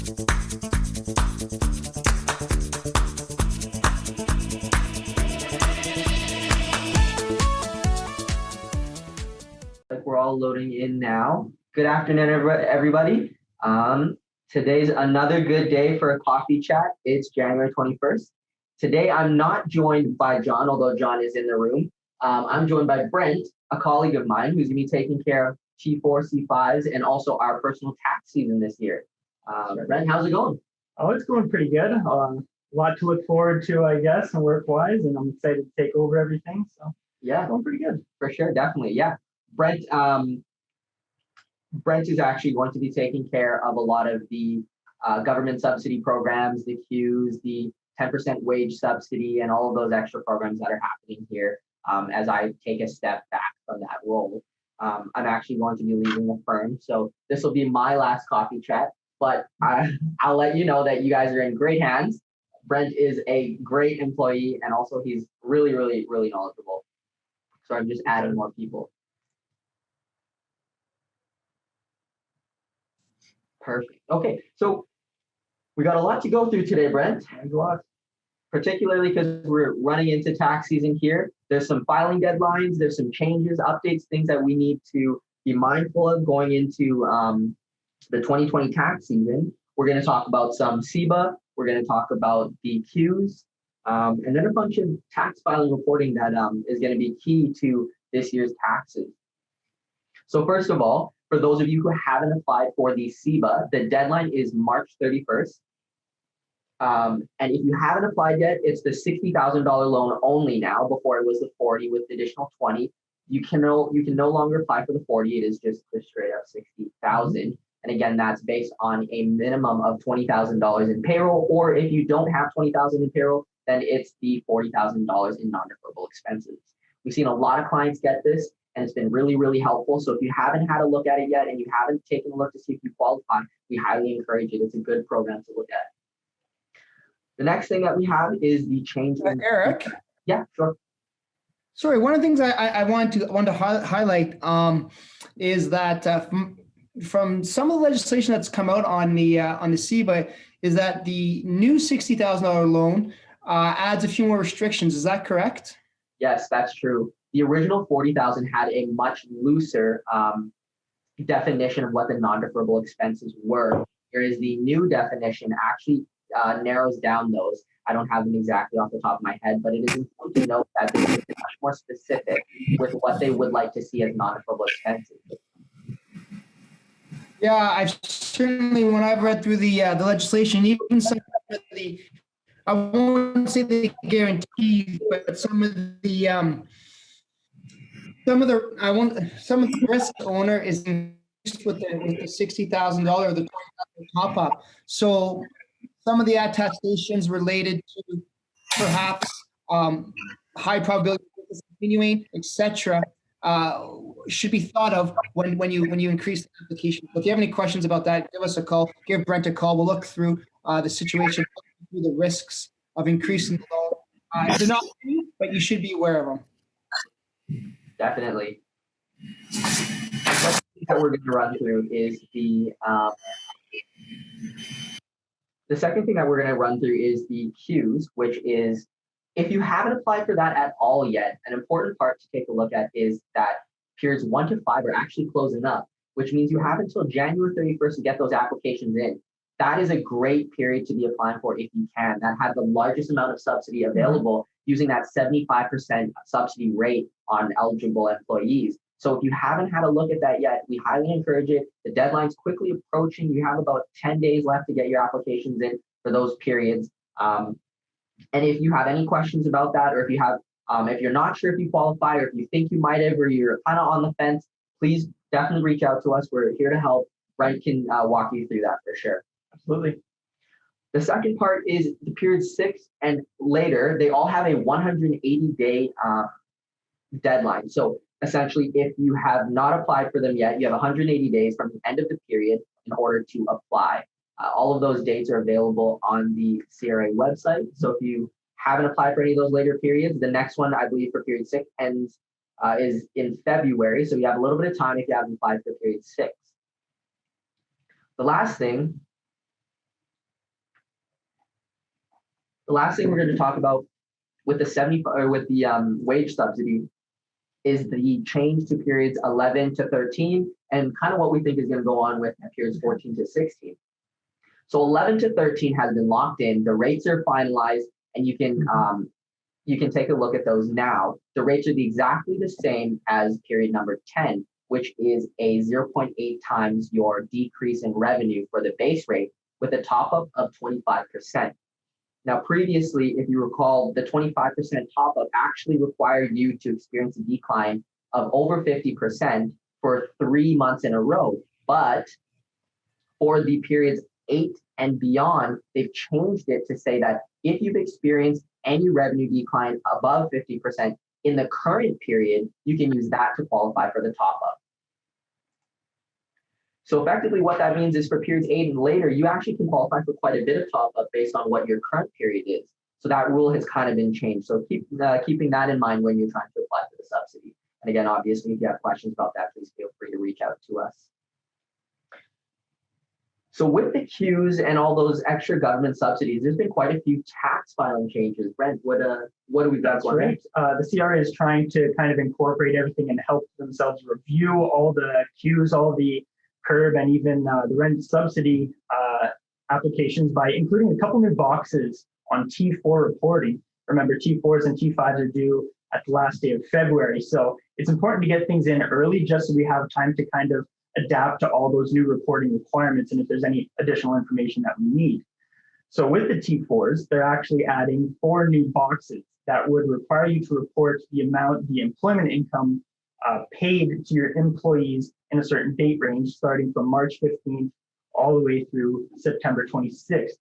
Like we're all loading in now. Good afternoon, everybody. Today's another good day for a coffee chat. It's January 21st. Today, I'm not joined by John, although John is in the room. I'm joined by Brent, a colleague of mine who's going to be taking care of T4, C5s, and also our personal tax season this year. Brent, how's it going? Oh, it's going pretty good. A lot to look forward to, I guess, and work-wise, and I'm excited to take over everything. So yeah, it's going pretty good. For sure, definitely. Yeah. Brent is actually going to be taking care of a lot of the government subsidy programs, the Qs, the 10% wage subsidy, and all of those extra programs that are happening here as I take a step back from that role. I'm actually going to be leaving the firm, so this will be my last coffee chat, but I'll let you know that you guys are in great hands. Brent is a great employee, and also he's really, really, really knowledgeable. So I'm just adding more people. Perfect. Okay, so we got a lot to go through today, Brent. Thanks a lot. Particularly because we're running into tax season here. There's some filing deadlines, there's some changes, updates, things that we need to be mindful of going into the 2020 tax season. We're going to talk about some CEBA, we're going to talk about the Qs, and then a bunch of tax filing reporting that is going to be key to this year's taxes. So first of all, for those of you who haven't applied for the CEBA, the deadline is March 31st. And if you haven't applied yet, it's the $60,000 loan only now. Before it was the 40 with the additional 20. You can no longer apply for the 40. It is just straight up 60,000. And again, that's based on a minimum of $20,000 in payroll. Or if you don't have $20,000 in payroll, then it's the $40,000 in non-deferrable expenses. We've seen a lot of clients get this, and it's been really, really helpful. So if you haven't had a look at it yet and you haven't taken a look to see if you qualify, we highly encourage it. It's a good program to look at. The next thing that we have is the change in Eric. Yeah, sure. Sorry, one of the things I want to highlight is that from some of the legislation that's come out on the CEBA is that the new $60,000 loan adds a few more restrictions. Is that correct? Yes, that's true. The original 40,000 had a much looser definition of what the non-deferrable expenses were. Whereas the new definition actually narrows down those. I don't have them exactly off the top of my head, but it is important to note that this is much more specific with what they would like to see as non-deferrable expenses. Yeah, I've certainly, when I've read through the legislation, even some of the, I won't say the guarantees, but some of the risk owner is increased with the $60,000 or the $20,000 top up. So some of the attestations related to perhaps high probability of continuing, etc., should be thought of when you increase the application. So if you have any questions about that, give us a call. Give Brent a call. We'll look through the situation, look through the risks of increasing the loan. They're not new, but you should be aware of them. Definitely. The next thing that we're going to run through is the second thing that we're going to run through is the Qs, which is, if you haven't applied for that at all yet, an important part to take a look at is that periods 1 to 5 are actually closing up, which means you have until January 31st to get those applications in. That is a great period to be applying for if you can. That has the largest amount of subsidy available using that 75% subsidy rate on eligible employees. So if you haven't had a look at that yet, we highly encourage it. The deadline's quickly approaching. You have about 10 days left to get your applications in for those periods. And if you have any questions about that, or if you have, if you're not sure if you qualify, or if you think you might have, or you're kind of on the fence, please definitely reach out to us. We're here to help. Brent can walk you through that for sure. Absolutely. The second part is the period 6 and later. They all have a 180-day deadline. So essentially, if you have not applied for them yet, you have 180 days from the end of the period in order to apply. All of those dates are available on the CRA website. So if you haven't applied for any of those later periods, the next one, I believe, for period 6 ends is in February. So you have a little bit of time if you haven't applied for period 6. The last thing last thing we're going to talk about with the wage subsidy is the change to periods 11 to 13 and kind of what we think is going to go on with periods 14 to 16. So 11 to 13 has been locked in. The rates are finalized, and you can take a look at those now. The rates are exactly the same as period number 10, which is a 0.8 times your decrease in revenue for the base rate with a top up of 25%. Now, previously, if you recall, the 25% top up actually required you to experience a decline of over 50% for 3 months in a row. But for the periods 8 and beyond, they've changed it to say that if you've experienced any revenue decline above 50% in the current period, you can use that to qualify for the top up. So effectively what that means is for periods 8 and later, you actually can qualify for quite a bit of top up based on what your current period is. So that rule has kind of been changed. So keeping that in mind when you're trying to apply for the subsidy. And again, obviously, if you have questions about that, please feel free to reach out to us. So with the Qs and all those extra government subsidies, there's been quite a few tax filing changes. Brent, what do we got? That's right. The CRA is trying to kind of incorporate everything and help themselves review all the Qs, all the curb, and even the rent subsidy applications by including a couple new boxes on T4 reporting. Remember, T4s and T5s are due at the last day of February. So it's important to get things in early just so we have time to kind of adapt to all those new reporting requirements and if there's any additional information that we need. So with the T4s, they're actually adding 4 new boxes that would require you to report the employment income paid to your employees in a certain date range, starting from March 15th all the way through September 26th.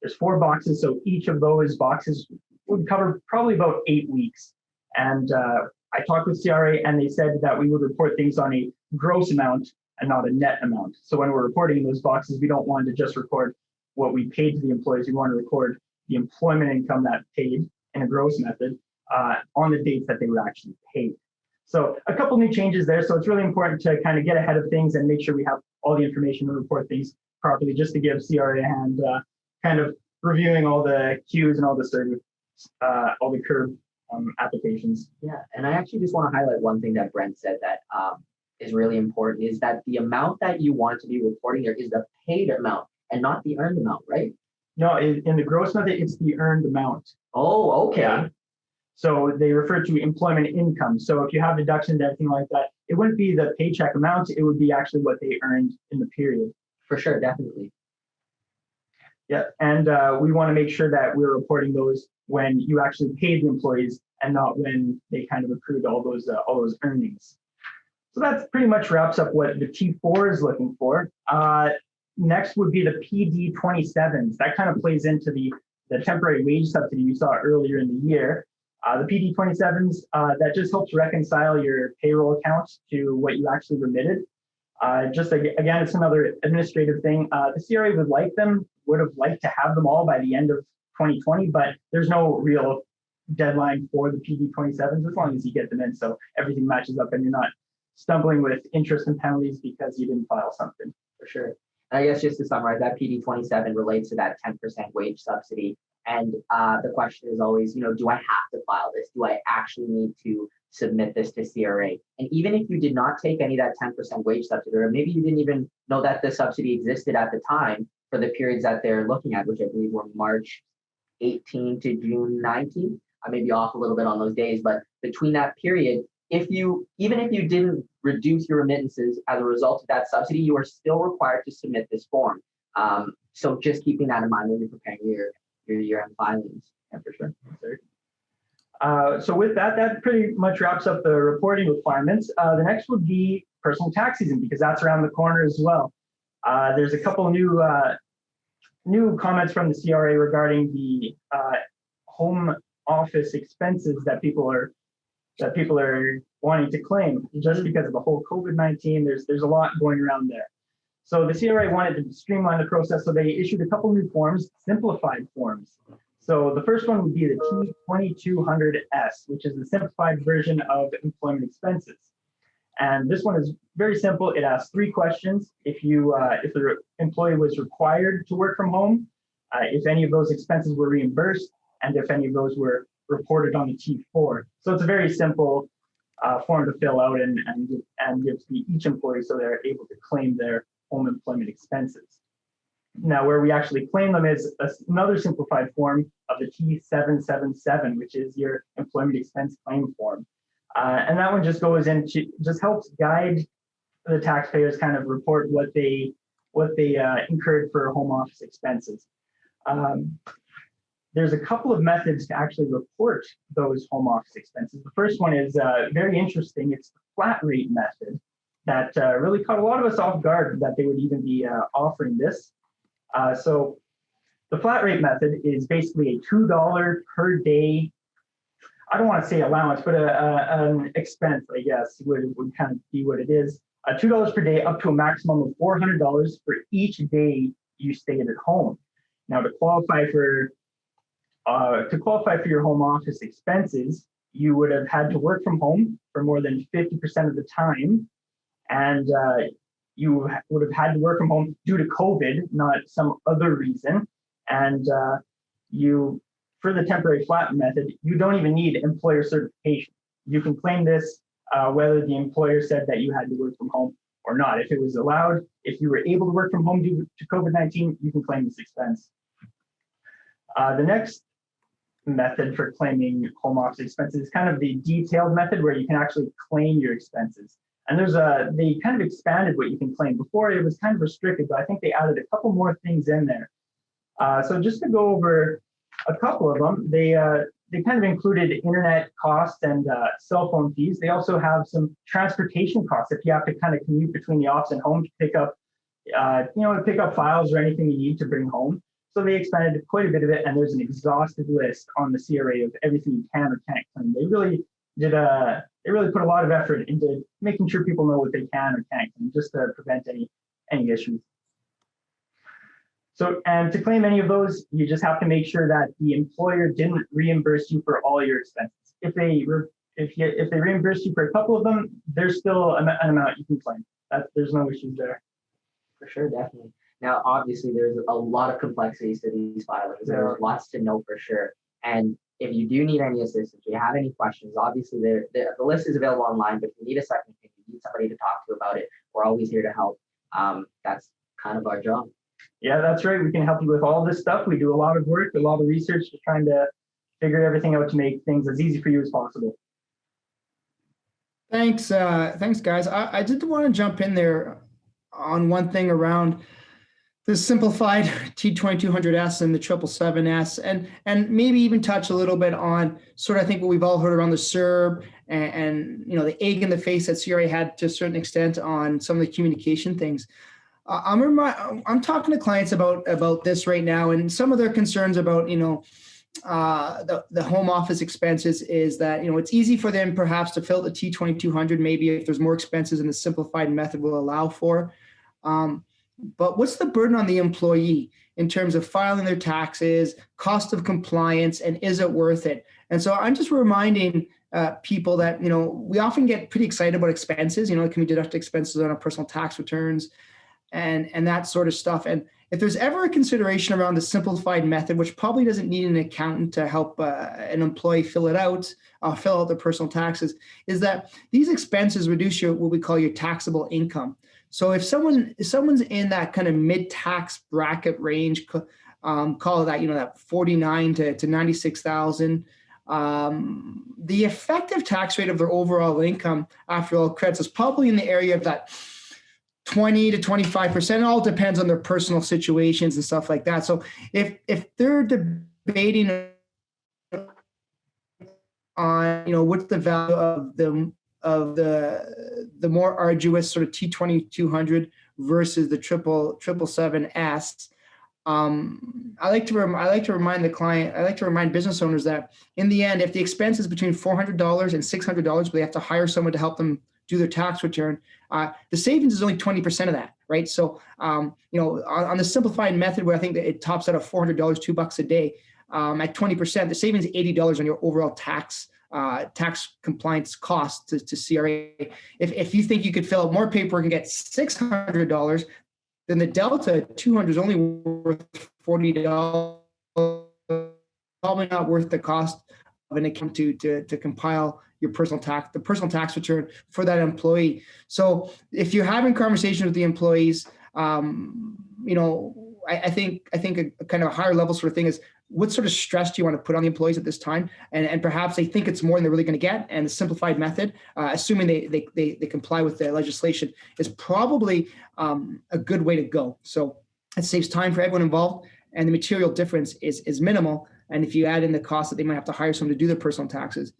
There's 4 boxes, so each of those boxes would cover probably about 8 weeks. And I talked with CRA and they said that we would report things on a gross amount and not a net amount. So when we're reporting those boxes, we don't want to just record what we paid to the employees. We want to record the employment income that paid in a gross method on the dates that they were actually paid. So a couple new changes there. So it's really important to kind of get ahead of things and make sure we have all the information to report things properly, just to give CRA a hand, kind of reviewing all the Qs and all the curb applications. Yeah, and I actually just want to highlight one thing that Brent said that is really important, is that the amount that you want to be reporting there is the paid amount and not the earned amount, right? No, in the gross method, it's the earned amount. Oh, okay. Yeah. So they refer to employment income. So if you have deductions, everything like that, it wouldn't be the paycheck amount, it would be actually what they earned in the period. For sure, definitely. Yeah, and we want to make sure that we're reporting those when you actually paid the employees and not when they kind of accrued all those earnings. So that's pretty much wraps up what the T4 is looking for. Next would be the PD27s. That kind of plays into the temporary wage subsidy we saw earlier in the year. The PD27s, that just helps reconcile your payroll accounts to what you actually remitted. Just again, it's another administrative thing. The CRA would have liked to have them all by the end of 2020, but there's no real deadline for the PD27s as long as you get them in. So everything matches up and you're not stumbling with interest and penalties because you didn't file something. For sure. And I guess just to summarize, that PD27 relates to that 10% wage subsidy. And the question is always, do I have to file this? Do I actually need to submit this to CRA? And even if you did not take any of that 10% wage subsidy, or maybe you didn't even know that the subsidy existed at the time for the periods that they're looking at, which I believe were March 18 to June 19. I may be off a little bit on those days, but between that period, even if you didn't reduce your remittances as a result of that subsidy, you are still required to submit this form. So just keeping that in mind when you're preparing your year-end filings. Yeah, for sure. So with that pretty much wraps up the reporting requirements. The next would be personal tax season, because that's around the corner as well. There's a couple new comments from the CRA regarding the home office expenses that people are wanting to claim just because of the whole COVID-19. There's a lot going around there. So the CRA wanted to streamline the process, so they issued a couple new forms, simplified forms. So the first one would be the T2200S, which is the simplified version of employment expenses. And this one is very simple. It asks 3 questions. If the employee was required to work from home, if any of those expenses were reimbursed, and if any of those were reported on the T4. So it's a very simple form to fill out and gives each employee so they're able to claim their home employment expenses. Now, where we actually claim them is another simplified form of the T777, which is your employment expense claim form. And that one just goes into, just helps guide the taxpayers kind of report what they incurred for home office expenses. There's a couple of methods to actually report those home office expenses. The first one is very interesting. It's the flat rate method that really caught a lot of us off guard that they would even be offering this. So the flat rate method is basically a $2 per day, I don't want to say allowance, but an expense, I guess, would kind of be what it is. $2 per day up to a maximum of $400 for each day you stayed at home. Now, to qualify for your home office expenses, you would have had to work from home for more than 50% of the time, and you would have had to work from home due to COVID, not some other reason. And for the temporary flat method, you don't even need employer certification. You can claim this whether the employer said that you had to work from home or not. If it was allowed, if you were able to work from home due to COVID-19, you can claim this expense. The next method for claiming home office expenses is kind of the detailed method where you can actually claim your expenses. And they kind of expanded what you can claim. Before it was kind of restricted, but I think they added a couple more things in there. So just to go over a couple of them, they kind of included internet costs and cell phone fees. They also have some transportation costs if you have to kind of commute between the office and home to pick up, to pick up files or anything you need to bring home. So they expanded quite a bit of it, and there's an exhaustive list on the CRA of everything you can or can't claim. They really put a lot of effort into making sure people know what they can or can't claim, just to prevent any issues. So, and to claim any of those, you just have to make sure that the employer didn't reimburse you for all your expenses. If they reimburse you for a couple of them, there's still an amount you can claim. There's no issues there. For sure, definitely. Now, obviously, there's a lot of complexities to these filings. There's lots to know for sure. And if you do need any assistance, if you have any questions, obviously the list is available online, but if you need a second opinion, you need somebody to talk to about it, we're always here to help. That's kind of our job. Yeah, that's right. We can help you with all this stuff. We do a lot of work, a lot of research, just trying to figure everything out to make things as easy for you as possible. Thanks, guys. I did want to jump in there on one thing around the simplified T2200S and the 777S, and maybe even touch a little bit on sort of, I think, what we've all heard around the CERB and the egg in the face that CRA had to a certain extent on some of the communication things. I'm talking to clients about this right now, and some of their concerns about the home office expenses is that it's easy for them perhaps to fill the T2200, maybe if there's more expenses than the simplified method will allow for. But what's the burden on the employee in terms of filing their taxes, cost of compliance, and is it worth it? And so I'm just reminding people that we often get pretty excited about expenses. Can we deduct expenses on our personal tax returns? And that sort of stuff. And if there's ever a consideration around the simplified method, which probably doesn't need an accountant to help an employee fill out their personal taxes, is that these expenses reduce what we call your taxable income. So if someone's in that kind of mid-tax bracket range, call it that, that 49 to 96,000, the effective tax rate of their overall income after all credits is probably in the area of that 20 to 25%. It all depends on their personal situations and stuff like that. So if they're debating on what's the value of the more arduous sort of T2200 versus the 777S, I like to remind the client, I like to remind business owners that in the end, if the expense is between $400 and $600, but they have to hire someone to help them do their tax return, the savings is only 20% of that, right? So, on the simplified method where I think that it tops out at $400, $2 a day, at 20%, the savings is $80 on your overall tax compliance cost to CRA. If you think you could fill out more paperwork and get $600, then the delta $200 is only worth $40 probably not worth the cost of an account to compile your the personal tax return for that employee. So if you're having conversations with the employees, I think a kind of a higher level sort of thing is, what sort of stress do you want to put on the employees at this time? And perhaps they think it's more than they're really going to get. And the simplified method, assuming they comply with the legislation, is probably a good way to go. So it saves time for everyone involved, and the material difference is minimal. And if you add in the cost that they might have to hire someone to do their personal taxes,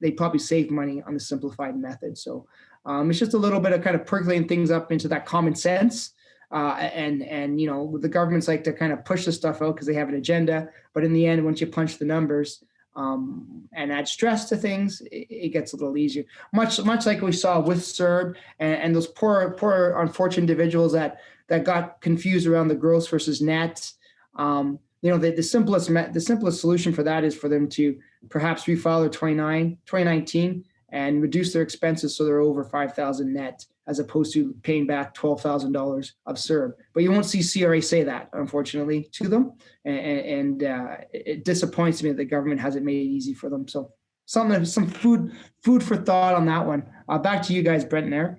they probably save money on the simplified method. So it's just a little bit of kind of percolating things up into that common sense. And the governments like to kind of push this stuff out because they have an agenda. But in the end, once you punch the numbers and add stress to things, it gets a little easier. Much like we saw with CERB and those poor unfortunate individuals that got confused around the gross versus net. The simplest solution for that is for them to perhaps refile their 2019 and reduce their expenses so they're over $5,000 net, as opposed to paying back $12,000 of CERB. But you won't see CRA say that, unfortunately, to them, and it disappoints me that the government hasn't made it easy for them. So some food for thought on that one. Back to you guys, Brent and Eric.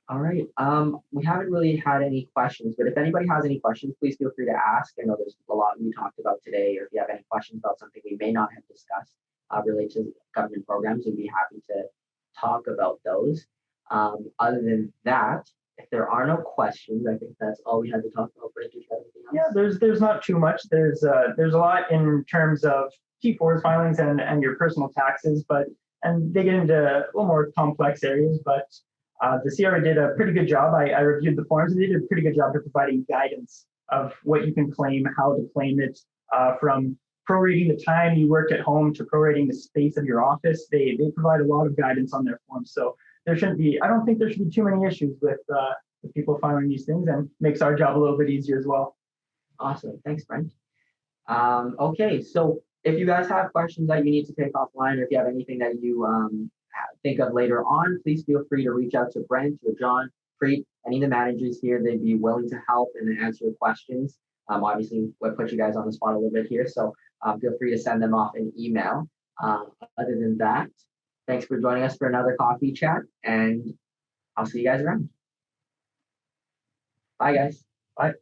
All right. We haven't really had any questions, but if anybody has any questions, please feel free to ask. I know there's a lot we talked about today, or if you have any questions about something we may not have discussed related to government programs, we'd be happy to talk about those. Other than that, if there are no questions, I think that's all we had to talk about. Yeah, there's not too much. There's a lot in terms of T4s filings and your personal taxes, and they get into a little more complex areas, but the CRA did a pretty good job. I reviewed the forms, and they did a pretty good job of providing guidance of what you can claim, how to claim it, from prorating the time you work at home to prorating the space of your office. They provide a lot of guidance on their forms. So I don't think there should be too many issues with people filing these things, and makes our job a little bit easier as well. Awesome. Thanks, Brent. Okay, so if you guys have questions that you need to take offline, or if you have anything that you think of later on, please feel free to reach out to Brent or John, Preet, any of the managers here. They'd be willing to help and answer your questions. Obviously, we'll put you guys on the spot a little bit here, so feel free to send them off an email. Other than that, thanks for joining us for another coffee chat, and I'll see you guys around. Bye, guys. Bye.